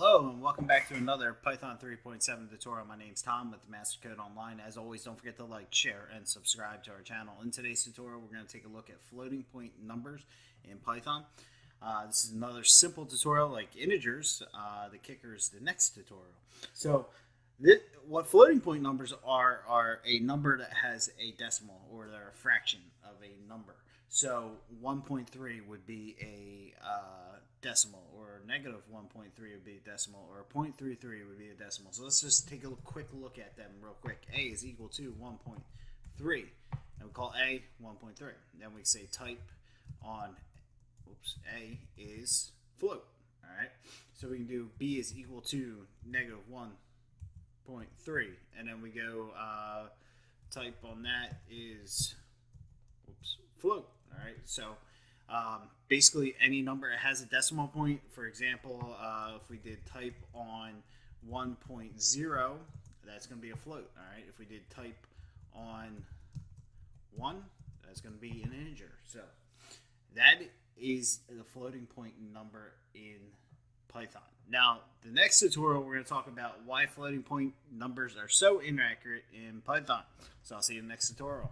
Hello and welcome back to another Python 3.7 tutorial. My name's Tom with the Master Code Online. As always, don't forget to like, share, and subscribe to our channel. In today's tutorial, we're going to take a look at floating point numbers in Python. This is another simple tutorial like integers. The kicker is the next tutorial. So what floating point numbers are a number that has a decimal, or they're a fraction of a number. So 1.3 would be a decimal, or negative 1.3 would be a decimal, or 0.33 would be a decimal. So let's just take a quick look at them real quick. A is equal to 1.3, and we call A 1.3. Then we say type on, A is float. All right, so we can do B is equal to negative 1.3, and then we go type on that is float. All right, so basically any number that has a decimal point. For example, if we did type on 1.0, that's going to be a float. All right, if we did type on 1, that's going to be an integer. So that is the floating point number in Python. Now, the next tutorial, we're going to talk about why floating point numbers are so inaccurate in Python. So I'll see you in the next tutorial.